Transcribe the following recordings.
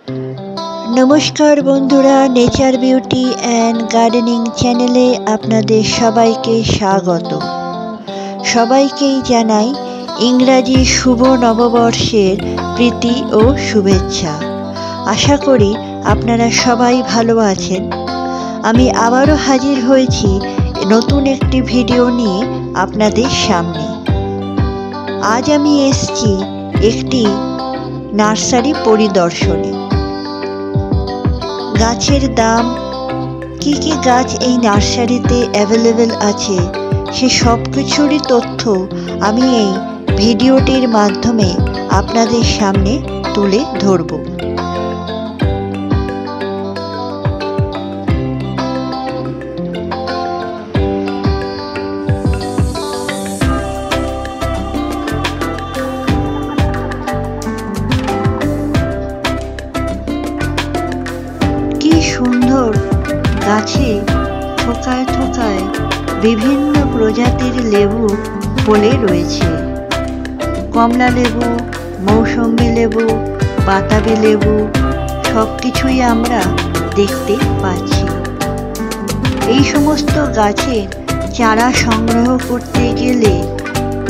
নমস্কার বন্ধুরা, nature beauty and gardening চ্যানেলে আপনাদের সবাইকে স্বাগত। সবাইকেই জানাই ইংরাজি শুভ নববর্ষের প্রীতি ও শুভেচ্ছা। আশা করি আপনারা সবাই ভালো আছেন। আমি আবারও হাজির হয়েছি নতুন একটি ভিডিও নিয়ে আপনাদের সামনে। আজ আমি এসেছি একটি নার্সারি পরিদর্শনে। গাছের দাম, কি কি গাছ এই নার্সারিতে অ্যাভেলেবেল আছে, সে সব কিছুরই তথ্য আমি এই ভিডিওটির মাধ্যমে আপনাদের সামনে তুলে ধরব। সুন্দর গাছে থোকায় থোকায় বিভিন্ন প্রজাতির লেবু ফলে রয়েছে। কমলা লেবু, মৌসম্বি লেবু, বাতাবি লেবু সব কিছুই আমরা দেখতে পাচ্ছি। এই সমস্ত গাছের চারা সংগ্রহ করতে গেলে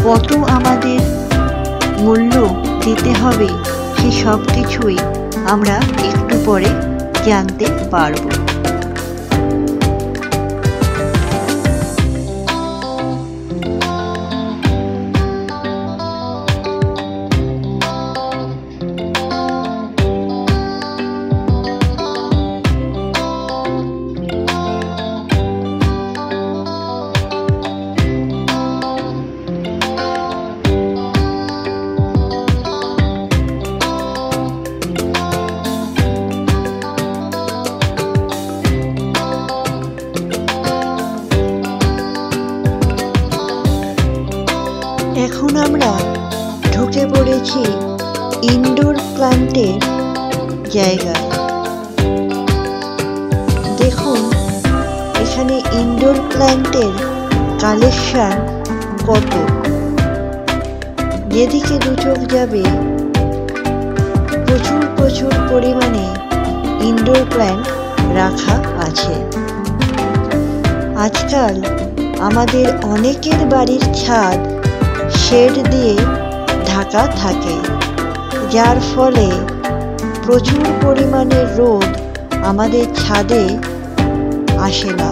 কত আমাদের মূল্য দিতে হবে, সে সব কিছুই আমরা একটু পরে জানতে পারবো। এখন আমরা ঢুকে পড়েছি ইনডোর প্ল্যান্টের জায়গায়। দেখুন এখানে ইনডোর প্ল্যান্টের কালেকশন কত। যেদিকে দু চোখ যাবে প্রচুর পরিমাণে ইনডোর প্ল্যান্ট রাখা আছে। আজকাল আমাদের অনেকের বাড়ির ছাদ শেড দিয়ে ঢাকা থাকে, যার ফলে প্রচুর পরিমাণে রোদ আমাদের ছাদে আসে না।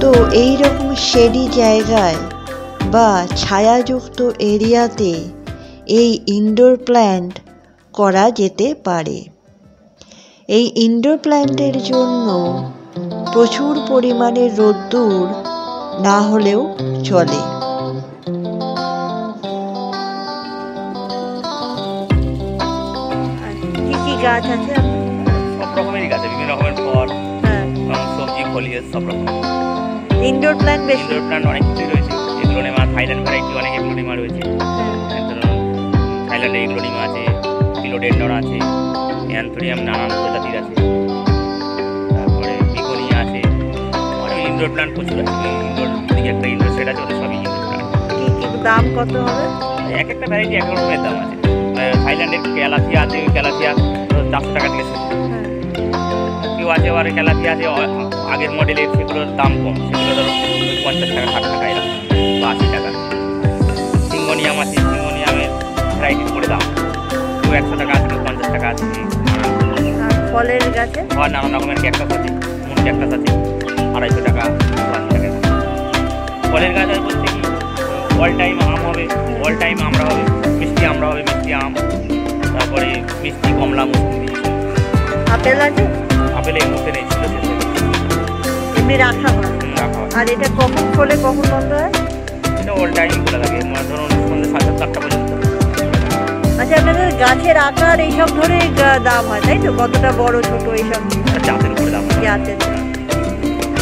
তো এই রকম শেডি জায়গায় বা ছায়াযুক্ত এরিয়াতে এই ইনডোর প্ল্যান্ট করা যেতে পারে। এই ইনডোর প্ল্যান্টের জন্য প্রচুর পরিমাণে রোদ্দুর না হলেও চলে। গাছ আছে সব রকমেরই গাছ, বিভিন্ন রকমের ফল, সবজি, ফলিয়াস সব রকম। ইনডোর প্ল্যান্ট বেশি, ইনডোর প্ল্যান্ট অনেক কিছুই রয়েছে। এগ্লোনিমা, থাইল্যান্ড ভ্যারাইটি অনেক এগ্লোনিমা রয়েছে। থাইল্যান্ডে এগ্লোনিমা আছে, ফিলোডেন্ড্রন আছে, অ্যান্থোরিয়াম নানান প্রজাতির আছে, তারপরে বিগোনিয়া আছে। অনেক ইনডোর প্ল্যান্ট প্রচুর আছে। ইনডোর দিকে একটা ইনডোর সেট আছে, ওদের সবই ইনডোর প্ল্যান্ট। কি দাম কত হবে? এক একটা ভ্যারাইটি এক রকমের দাম আছে। থাইল্যান্ডের ক্যালাথিয়া আছে, ওই ক্যালাথিয়া 400 টাকা থেকে শুরু। কেউ আছে আবার ক্যালাথিয়া আছে আগের মডেলের, সেগুলোর দাম কম, সেগুলো ধরো 50 টাকা, 60 টাকা এরকম বা 80 টাকা। সিঙ্গোনিয়াম আছে, সিঙ্গোনিয়ামের ভ্যারাইটির করে দাম, কেউ 100 টাকা আছে, কেউ 50 টাকা আছে। ফলের গাছে নানান রকমের ক্যাকটাস আছে, মুন ক্যাকটাস আছে 250 টাকা, 80 টাকা। ফলের গাছ আর বলতে কি অল টাইম আম হবে, অল টাইম আমরা হবে, মিষ্টি আমরা হবে, মিষ্টি আম, তারপরে মিষ্টি কমলা, মুসুম্বি। আপেল আছে? আপেল এই মুহূর্তে নেই, ছিল শেষ হয়ে গেছে। এমনি রাখা হয়? রাখা হয়। আর এটা কখন খোলে কখন বন্ধ হয়? এটা অল টাইম খোলা থাকে, ধরুন সন্ধ্যে 7:30 পর্যন্ত। আচ্ছা, আপনাদের গাছের আকার এইসব ধরে দাম হয় তাই তো? কতটা বড় ছোট এইসব জাতের উপরে দাম। জাতের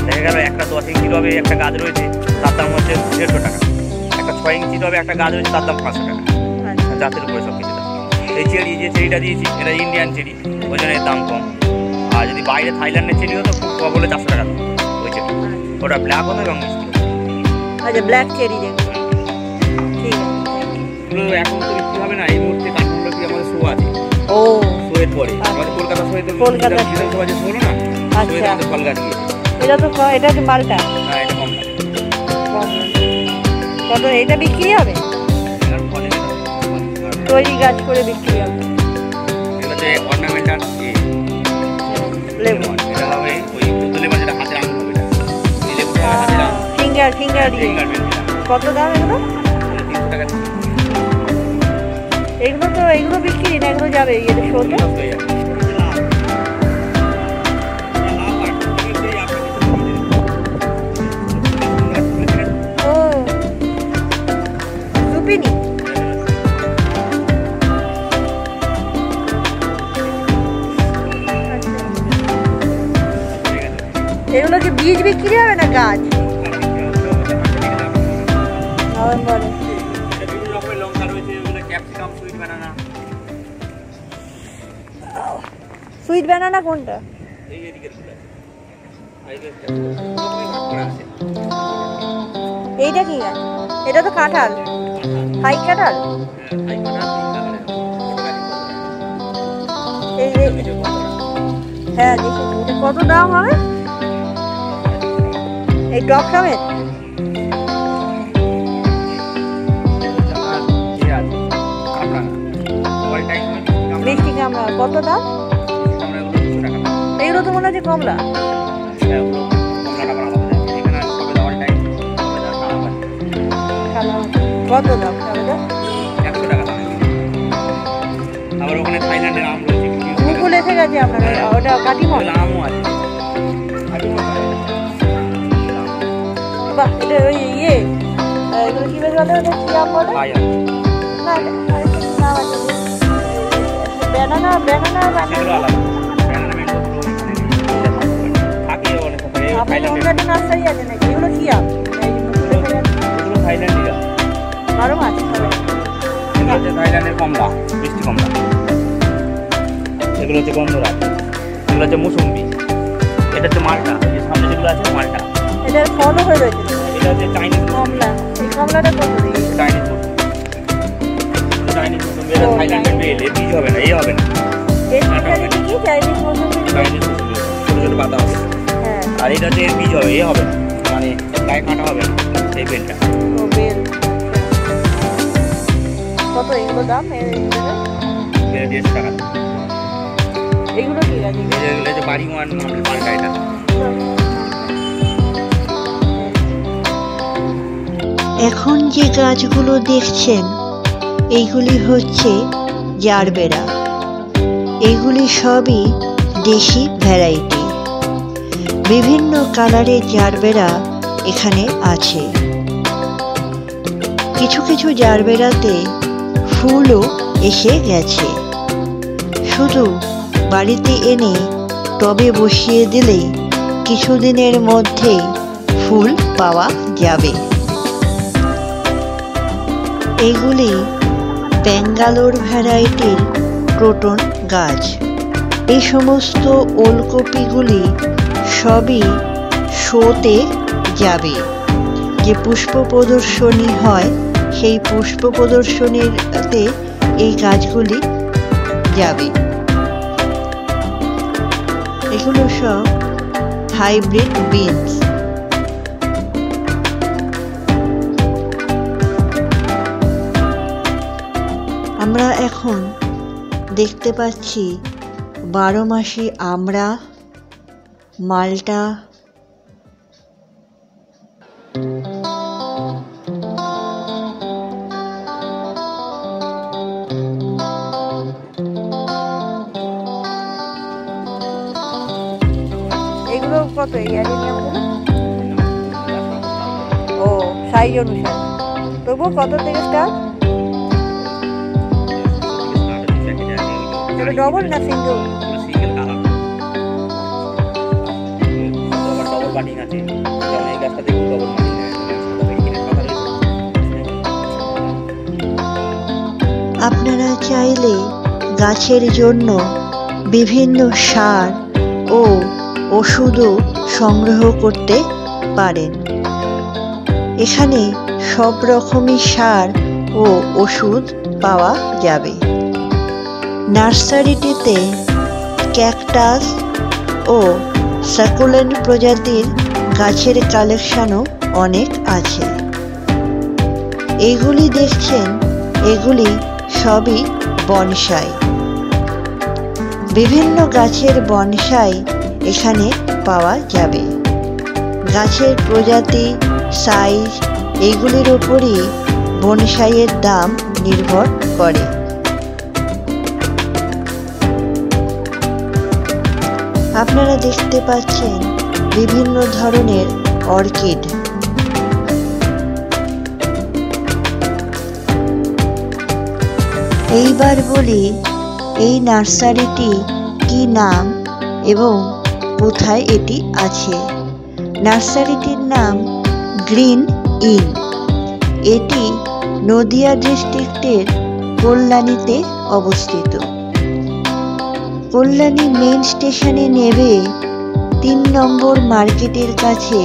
দেখা গেল একটা 10 ইঞ্চি টবে একটা গাছ রয়েছে, তার দাম হচ্ছে 150 টাকা। একটা 6 ইঞ্চি টবে একটা গাছ রয়েছে, তার দাম 500 টাকা। জাতের উপরে সব কিছু দাম। এই চেরি, যে চেরিটা দিয়েছি এটা ইন্ডিয়ান চেরি, ওই জন্য এর দাম কম। আর যদি বাইরে থাইল্যান্ডের চেরি হতো খুব কম হলে 400 টাকা দাম ওই চেরি। ওটা ব্ল্যাক হতো এবং মিষ্টি। আচ্ছা, ব্ল্যাক চেরি যেগুলো, ঠিক আছে। এখন তো বিক্রি হবে না, এই মুহূর্তে কাঠমান্ডু আমাদের শো আছে। ও শোয়ের পরে আমাদের কলকাতা শোয়েতে কলকাতা বিধানসভা যে শোলো না, আচ্ছা শোয়েতে ফল গাছ গিয়েছে। এটা তো মালটা হ্যাঁ, এটা কমলা। কত এটা বিক্রি হবে? এটার ফলে তৈরি গাছ করে বিক্রি হবে। এগুলো যে অর্নামেন্টাল লেবু এটা হবে ওই পুতুল লেবু, যেটা হাতের আঙুল হবে। এটা এই লেবুটা হাতের আঙুল ফিঙ্গার দিয়ে। কত দাম এগুলো? 300 টাকা। এগুলো বিক্রি না, এগুলো যাবে এটা শোতে। ও জুপিনি। এগুলো কি বীজ বিক্রি হবে না গাছ? নভেম্বরে। সুইট ব্যানানা কোনটা? এইটা কি গাছ? এটা তো কাঁঠাল, হাই কাঁঠাল। হ্যাঁ দেখি। এটা কত দাম হবে? এই টক সমেত? মিষ্টি কামড়া কত দাম? এগুলো তো মনে হচ্ছে কমলা। কত দাম? 100 টাকা দাম। আবার ওখানে থাইল্যান্ডের আম রয়েছে, মুকুল এসে গেছে আপনার। ওটা কাটিমন আমও আছে। বাহ, এটা ওই এগুলো কি বেশ বলে? ওটা কি আম বলে? না নাম আছে ব্যানানা। আপনার অন্য একটা নার্সারি আছে নাকি? এগুলো কি আম? বারো মাস থাইল্যান্ডের কমলা, মিষ্টি কমলা। এগুলো হচ্ছে গন্ধরাজ, এগুলো হচ্ছে মুসম্বি, এটা হচ্ছে মালটা। এই সামনে যেগুলো আছে মালটা, এটার ফলও হয়ে রয়েছে। এটা হচ্ছে চাইনিজ কমলা। এই কমলাটা কত? চাইনিজ মুসম্বি। এটা থাইল্যান্ডের বেল, এর বীজ হবে না, এই হবে না। কি চাইনিজ মৌসুমি? চাইনিজ মুসম্বি ছোটো ছোটো পাতা হবে। হ্যাঁ, আর এটা হচ্ছে এর বীজ হবে, এ হবে না, মানে গায়ে কাঁটা হবে না এই বেলটা। ও বেল। কত এগুলো দাম? বেল 150 টাকা। এগুলো কি আছে? এগুলো হচ্ছে বাড়ি ওয়ান মালটা। এটা এখন যে গাছগুলো দেখছেন এইগুলি হচ্ছে জারবেরা। এইগুলি সবই দেশি ভ্যারাইটি। বিভিন্ন কালারের জারবেরা এখানে আছে। কিছু কিছু জারবেরাতে ফুলও এসে গেছে। শুধু বাড়িতে এনে টবে বসিয়ে দিলেই কিছুদিনের মধ্যেই ফুল পাওয়া যাবে। এগুলি ব্যাঙ্গালোর ভ্যারাইটির ক্রোটন গাছ। এই সমস্ত ওলকপিগুলি সবই শোতে যাবে। যে পুষ্প প্রদর্শনী হয় সেই পুষ্প প্রদর্শনীতে এই গাছগুলি যাবে। এগুলো সব হাইব্রিড বিনস। আমরা এখন দেখতে পাচ্ছি 12 মাসি আমড়া, মালটা, এগুলো কত? এই অ্যাডেনিয়ামগুলো ও সাইজ অনুসারে। তবুও কত থেকে স্টার্ট? এটা ডবল না single? Single colour. Double budding আছে, যেমন এই গাছটা দেখুন ডবল বাটিং আছে। আপনারা চাইলে গাছের জন্য বিভিন্ন সার ও ওষুধও সংগ্রহ করতে পারেন। এখানে সব রকমই সার ও ওষুধ পাওয়া যাবে। নার্সারিটিতে ক্যাকটাস ও সাকুলেন্ট প্রজাতির গাছের কালেকশনও অনেক আছে। এগুলি দেখছেন, এগুলি সবই বনসাই। বিভিন্ন গাছের বনসাই এখানে পাওয়া যাবে। গাছের প্রজাতি, সাইজ এগুলির উপরই বনসাইয়ের দাম নির্ভর করে। আপনারা দেখতে পাচ্ছেন বিভিন্ন ধরনের অর্কিড। এইবার বলি এই নার্সারিটি কি নাম এবং কোথায় এটি আছে। নার্সারিটির নাম গ্রিন ইন। এটি নদিয়া ডিস্ট্রিক্টের কল্যাণীতে অবস্থিত। কল্যাণী মেন স্টেশনে নেমে 3 নম্বর মার্কেটের কাছে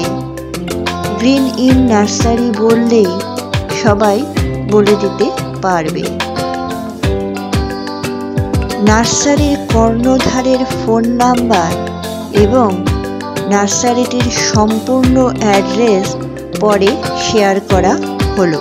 গ্রিন ইন নার্সারি বললেই সবাই বলে দিতে পারবে। নার্সারির কর্ণধারের ফোন নাম্বার এবং নার্সারিটির সম্পূর্ণ অ্যাড্রেস পরে শেয়ার করা হলো।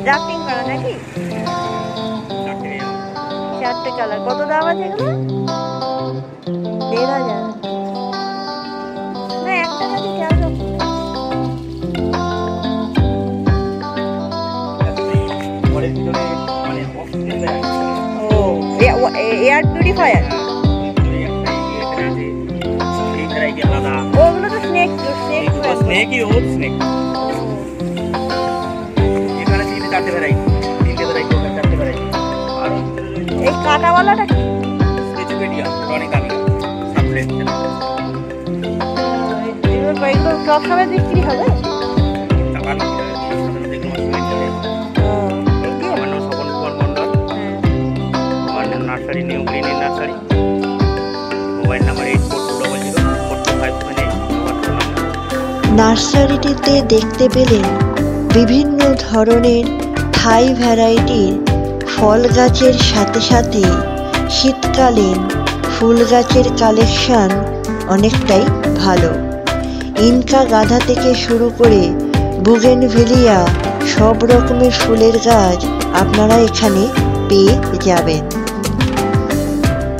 ড্রাফটিং করা নাকি? 4টে কালার। কত দাম আছে এগুলো? 1,500। না, একটা নাকি 400। ও, এয়ার পিউরিফায়ার। ওগুলো তো স্নেক। স্নেকই ও স্নেক। এই কাটাওয়ালাটা কি? এগুলো টপ শপে বিক্রি হবে? Nursery new green in nursery. Mobile number 84204257. নার্সারিটিতে দেখতে পেলেন বিভিন্ন ধরনের থাই ভ্যারাইটির ফল গাছের সাথে সাথে শীতকালীন ফুল গাছের কালেকশন অনেকটাই ভালো। ইনকা গাঁদা থেকে শুরু করে বুগেনভিলিয়া সব রকমের ফুলের গাছ আপনারা এখানে পেয়ে যাবেন।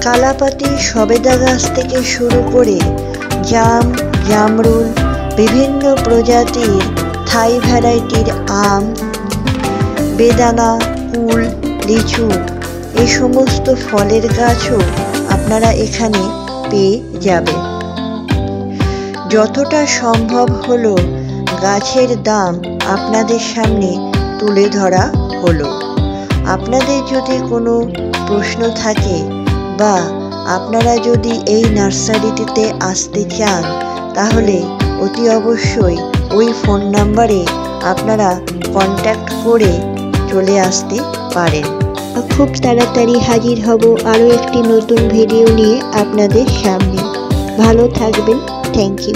কালাপাতি সবেদা গাছ থেকে শুরু করে জাম, জামরুল, বিভিন্ন প্রজাতির থাই ভ্যারাইটির আম, বেদানা, কুল, লিচু এই সমস্ত ফলের গাছও আপনারা এখানে পেয়ে যাবেন। যতটা সম্ভব হলো গাছের দাম আপনাদের সামনে তুলে ধরা হলো। আপনাদের যদি কোনো প্রশ্ন থাকে বা আপনারা যদি এই নার্সারিটিতে আসতে চান তাহলে অতি অবশ্যই ওই ফোন নাম্বারে আপনারা কন্ট্যাক্ট করে চলে আসতে পারেন। খুব তাড়াতাড়ি হাজির হব আরও একটি নতুন ভিডিও নিয়ে আপনাদের সামনে। ভালো থাকবেন। Thank you.